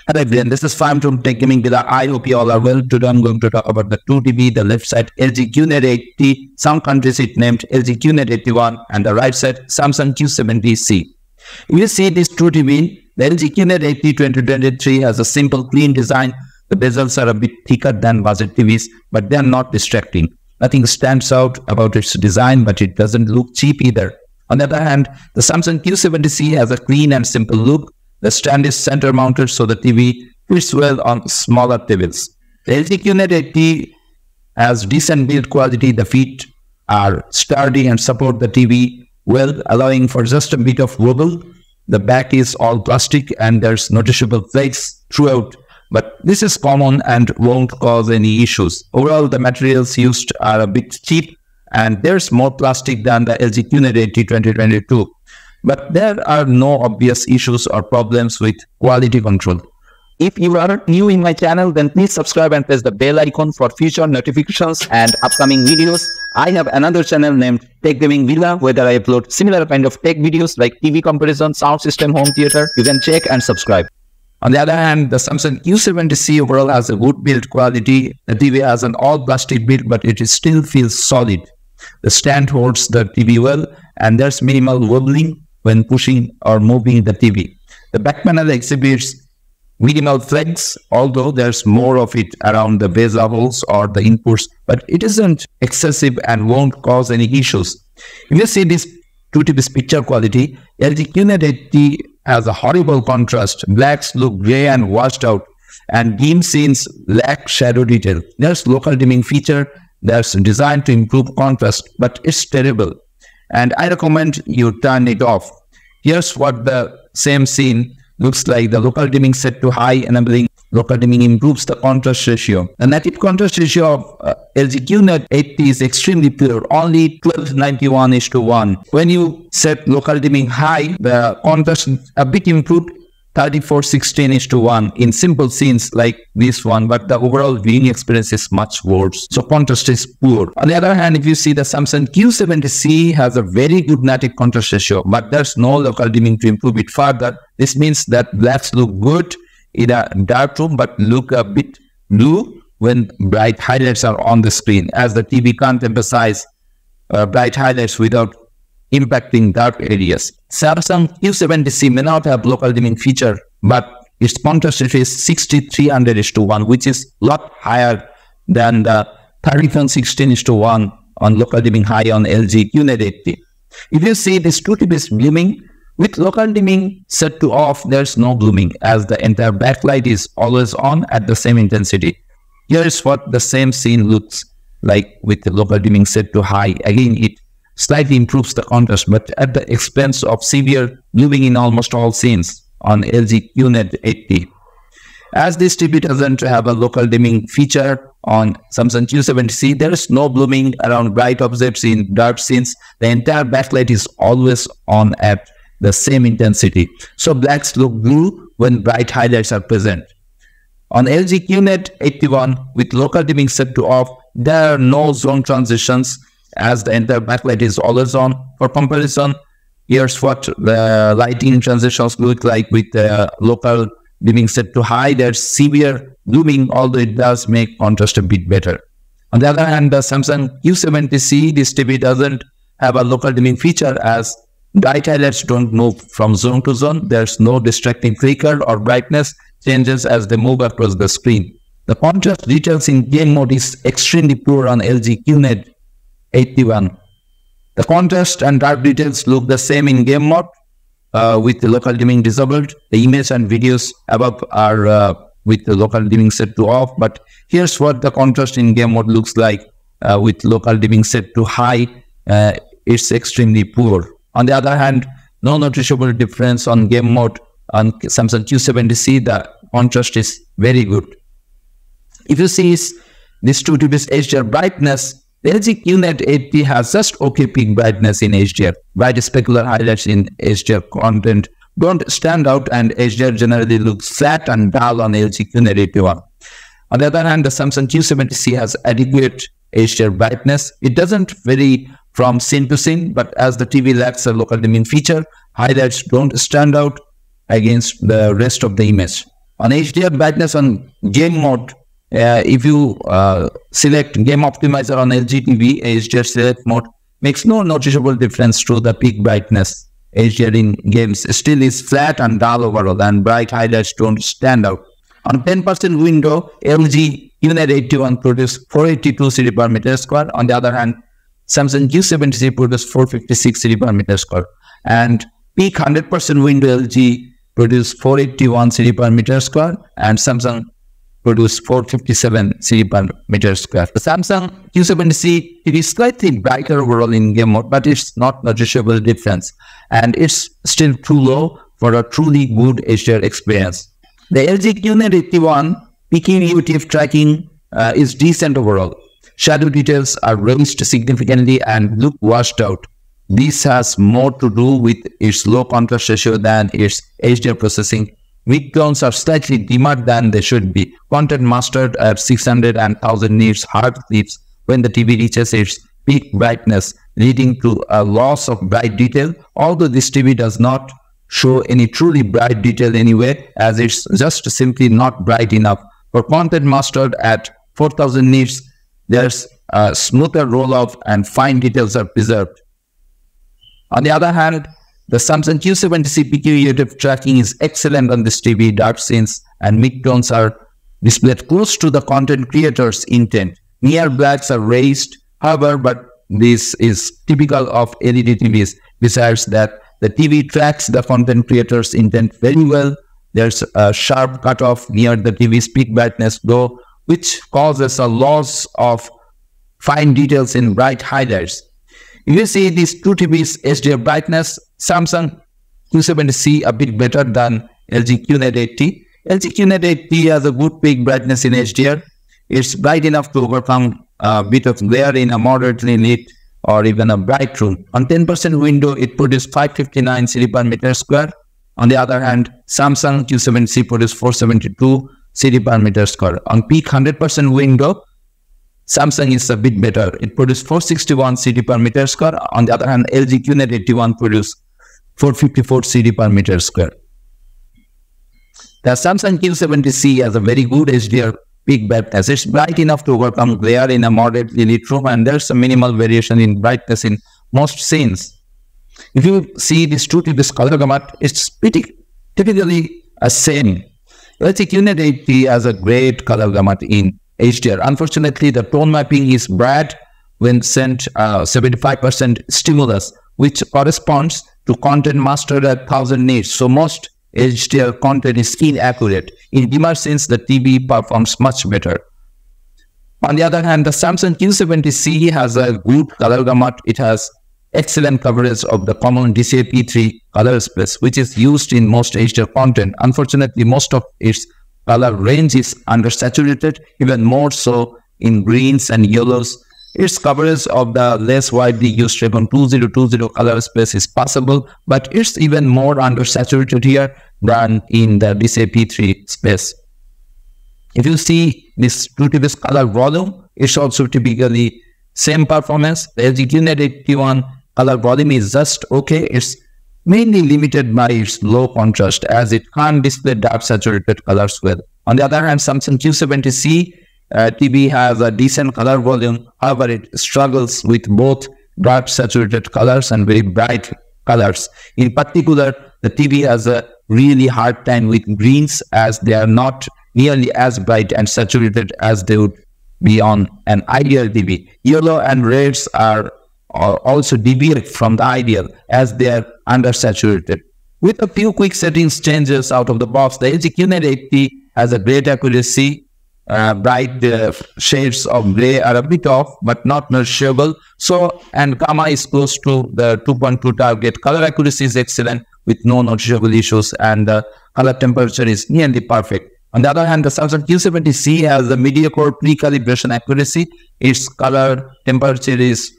Hello everyone, this is Farm from Tech Gaming Villa. I hope you all are well. Today I'm going to talk about the two TV, the left side LG Qned80, some countries it named LG Qned81, and the right side Samsung Q70C. If you see this two TV, the LG Qned80 2023 has a simple clean design. The bezels are a bit thicker than budget TVs, but they are not distracting. Nothing stands out about its design, but it doesn't look cheap either. On the other hand, the Samsung Q70C has a clean and simple look. The stand is center mounted, so the TV fits well on smaller tables. The LG Qned80 has decent build quality. The feet are sturdy and support the TV well, allowing for just a bit of wobble. The back is all plastic and there's noticeable flakes throughout, but this is common and won't cause any issues. Overall, the materials used are a bit cheap and there's more plastic than the LG Qned80 2022. But there are no obvious issues or problems with quality control. If you are new in my channel, then please subscribe and press the bell icon for future notifications and upcoming videos. I have another channel named Tech Gaming Villa, where I upload similar kind of tech videos like TV comparison, sound system, home theater. You can check and subscribe. On the other hand, the Samsung Q70C overall has a good build quality. The TV has an all plastic build, but it still feels solid. The stand holds the TV well, and there's minimal wobbling when pushing or moving the TV. The back panel exhibits minimal flakes, although there's more of it around the bezel holes or the inputs, but it isn't excessive and won't cause any issues. If you see this 2 TV's picture quality, LG Qned80 has a horrible contrast. Blacks look grey and washed out, and dim scenes lack shadow detail. There's local dimming feature that's designed to improve contrast, but it's terrible, and I recommend you turn it off. Here's what the same scene looks like. The local dimming set to high, enabling local dimming improves the contrast ratio. The native contrast ratio of LG Qned80 is extremely poor, only 1291:1. When you set local dimming high, the contrast is a bit improved, 3416:1 in simple scenes like this one, but the overall viewing experience is much worse, so contrast is poor. On the other hand, if you see the Samsung Q70C has a very good native contrast ratio, but there's no local dimming to improve it further. This means that blacks look good in a dark room but look a bit blue when bright highlights are on the screen, as the TV can't emphasize bright highlights without impacting dark areas. Samsung Q70C may not have local dimming feature, but its contrast ratio is 6300:1, which is a lot higher than the 3116:1 on local dimming high on LG Qned80. If you see this 2 TB is blooming, with local dimming set to off, there's no blooming, as the entire backlight is always on at the same intensity. Here is what the same scene looks like with the local dimming set to high. Again, it slightly improves the contrast, but at the expense of severe blooming in almost all scenes on LG Qned80. As this TV doesn't have a local dimming feature on Samsung Q70C, there is no blooming around bright objects in dark scenes. The entire backlight is always on at the same intensity, so blacks look blue when bright highlights are present. On LG Qned81, with local dimming set to off, there are no zone transitions, as the entire backlight is always on. For comparison, here's what the lighting transitions look like with the local dimming set to high. There's severe blooming, although it does make contrast a bit better. On the other hand, the Samsung Q70C, this TV doesn't have a local dimming feature, as bright highlights don't move from zone to zone. There's no distracting flicker or brightness changes as they move across the screen. The contrast details in game mode is extremely poor on LG Qned81. The contrast and dark details look the same in game mode with the local dimming disabled. The image and videos above are with the local dimming set to off, but here's what the contrast in game mode looks like with local dimming set to high. It's extremely poor. On the other hand, no noticeable difference on game mode on Samsung Q70C. The contrast is very good. If you see this 2 TB's HDR brightness, the LG Qned80 has just okay peak brightness in HDR. Bright specular highlights in HDR content don't stand out, and HDR generally looks flat and dull on LG Qned81. On the other hand, the Samsung Q70C has adequate HDR brightness. It doesn't vary from scene to scene, but as the TV lacks a local dimming feature, highlights don't stand out against the rest of the image. On HDR brightness on game mode, if you select game optimizer on LG TV, HDR select mode makes no noticeable difference to the peak brightness. HDR in games still is flat and dull overall, and bright highlights don't stand out. On 10% window, LG Qned81 produces 482 CD per meter square. On the other hand, Samsung Q70C produces 456 CD per meter square. And peak 100% window, LG produces 481 CD per meter square, and Samsung produce 457 CD per meter square. The Samsung Q70C, it is slightly brighter overall in game mode, but it's not noticeable difference, and it's still too low for a truly good HDR experience. The LG Qned81 peaking UTF tracking is decent overall. Shadow details are raised significantly and look washed out. This has more to do with its low contrast ratio than its HDR processing. Midtones are slightly dimmer than they should be. Content mastered at 600 and 1000 nits hard clips when the TV reaches its peak brightness, leading to a loss of bright detail. Although this TV does not show any truly bright detail anyway, as it's just simply not bright enough. For content mastered at 4000 nits, there's a smoother roll-off and fine details are preserved. On the other hand, the Samsung Q70C PQ tracking is excellent on this TV. Dark scenes and midtones are displayed close to the content creator's intent. Near blacks are raised, however, but this is typical of LED TVs. Besides that, the TV tracks the content creator's intent very well. There's a sharp cutoff near the TV's peak brightness though, which causes a loss of fine details in bright highlights. If you see these two TVs HDR brightness, Samsung Q70C a bit better than LG Qned80. LG Qned80 has a good peak brightness in HDR. It's bright enough to overcome a bit of glare in a moderately lit or even a bright room. On 10% window, it produces 559 CD per meter square. On the other hand, Samsung Q70C produces 472 CD per meter square. On peak 100% window, Samsung is a bit better. It produces 461 CD per meter square. On the other hand, LG Qned81 produces 454 CD per meter square. The Samsung Q70C has a very good HDR peak brightness. It's bright enough to overcome glare in a moderately lit room, and there's a minimal variation in brightness in most scenes. If you see this two TVs color gamut, it's pretty typically a same. LG Qned80 has a great color gamut in HDR. Unfortunately, the tone mapping is bad when sent 75% stimulus, which corresponds to content mastered at 1000 nits. So most HDR content is inaccurate. In dimmer scenes, the TV performs much better. On the other hand, the Samsung Q70C has a good color gamut. It has excellent coverage of the common DCI-P3 color space, which is used in most HDR content. Unfortunately, most of its color range is undersaturated, even more so in greens and yellows. Its coverage of the less widely used Recon 2020 color space is possible, but it's even more undersaturated here than in the DCI-P3 space. If you see this 2 TVs color volume, it's also typically same performance. The LG Qned81 color volume is just okay. It's mainly limited by its low contrast, as it can't display dark saturated colors well. On the other hand, Samsung Q70C TV has a decent color volume. However, it struggles with both dark saturated colors and very bright colors. In particular, the TV has a really hard time with greens, as they are not nearly as bright and saturated as they would be on an ideal TV. Yellow and reds are also deviate from the ideal, as they are undersaturated. With a few quick settings changes out of the box, the LG Qned80 has a great accuracy. Bright shades of gray are a bit off, but not noticeable. So, and gamma is close to the 2.2 target. Color accuracy is excellent with no noticeable issues, and the color temperature is nearly perfect. On the other hand, the Samsung Q70C has a mediocre pre-calibration accuracy. Its color temperature is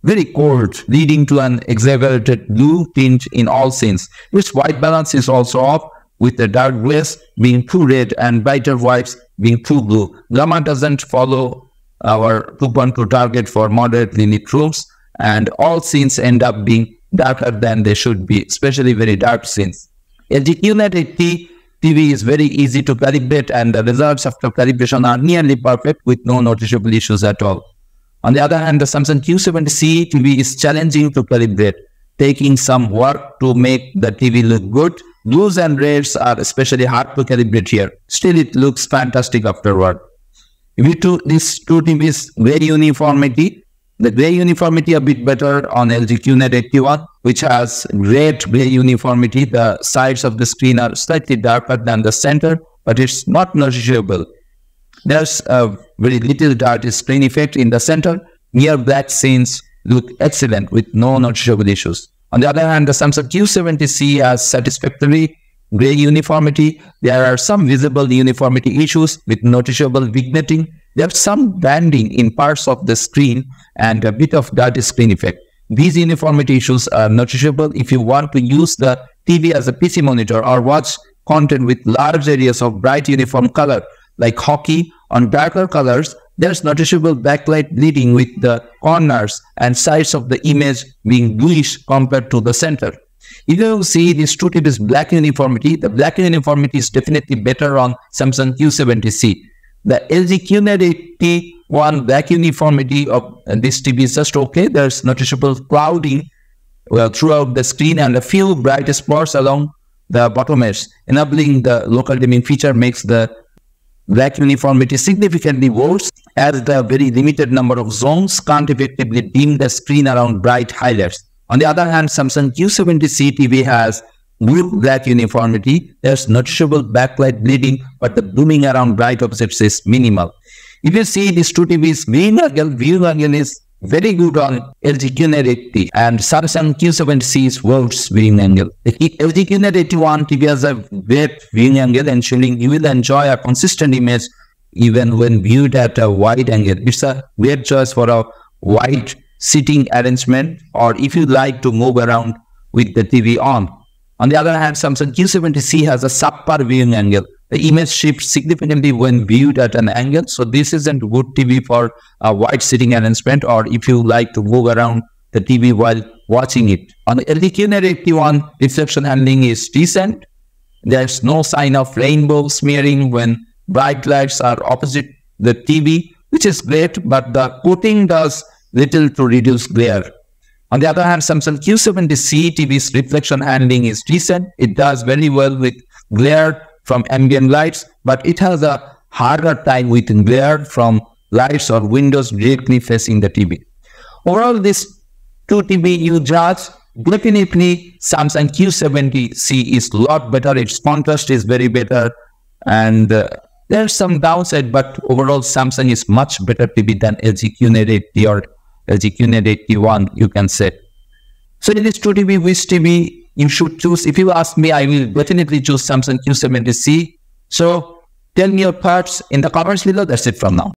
very cold, leading to an exaggerated blue tint in all scenes. Its white balance is also off, with the dark grays being too red and brighter whites being too blue. Gamma doesn't follow our 2.2 target for moderately lit rooms, and all scenes end up being darker than they should be, especially very dark scenes. LG Qned80 TV is very easy to calibrate, and the results after calibration are nearly perfect with no noticeable issues at all. On the other hand, the Samsung Q70C TV is challenging to calibrate, taking some work to make the TV look good. Blues and reds are especially hard to calibrate here. Still, it looks fantastic afterward. These two TVs, gray uniformity. The gray uniformity a bit better on LG Qned81, which has great gray uniformity. The sides of the screen are slightly darker than the center, but it's not noticeable. There's a very little dirty screen effect in the center. Near black scenes look excellent with no noticeable issues. On the other hand, the Samsung Q70C has satisfactory gray uniformity. There are some visible uniformity issues with noticeable vignetting. There's some banding in parts of the screen and a bit of dirty screen effect. These uniformity issues are noticeable if you want to use the TV as a PC monitor or watch content with large areas of bright uniform color like hockey. On darker colors, there's noticeable backlight bleeding with the corners and sides of the image being bluish compared to the center. If you see this two TVs black uniformity, the black uniformity is definitely better on Samsung Q70C. The LG Qned81 black uniformity of this TV is just okay. There's noticeable clouding throughout the screen and a few bright spots along the bottom edge. Enabling the local dimming feature makes the black uniformity significantly worse, as the very limited number of zones can't effectively dim the screen around bright highlights. On the other hand, Samsung Q70C TV has good black uniformity. There's noticeable backlight bleeding, but the blooming around bright objects is minimal. If you see these two TVs, viewing angle is very good on LG Qned80, and Samsung Q70C is worse viewing angle. The LG Qned81 TV has a great viewing angle, ensuring you will enjoy a consistent image even when viewed at a wide angle. It's a great choice for a wide sitting arrangement, or if you like to move around with the TV on. On the other hand, Samsung Q70C has a subpar viewing angle. The image shifts significantly when viewed at an angle, so this isn't good TV for a wide sitting arrangement, or if you like to move around the TV while watching it. On the LG Qned81, reflection handling is decent. There's no sign of rainbow smearing when bright lights are opposite the TV, which is great, but the coating does little to reduce glare. On the other hand, Samsung Q70C TV's reflection handling is decent. It does very well with glare from ambient lights, but it has a harder time with glare from lights or windows directly facing the TV. Overall, this two TV you judge, definitely Samsung Q70C is a lot better. Its contrast is very better, and there's some downside, but overall Samsung is much better TV than LG Qned80 or LG Qned81, you can say. So in this two TV, which TV you should choose? If you ask me, I will definitely choose Samsung Q70C. So tell me your thoughts in the comments below. That's it from now.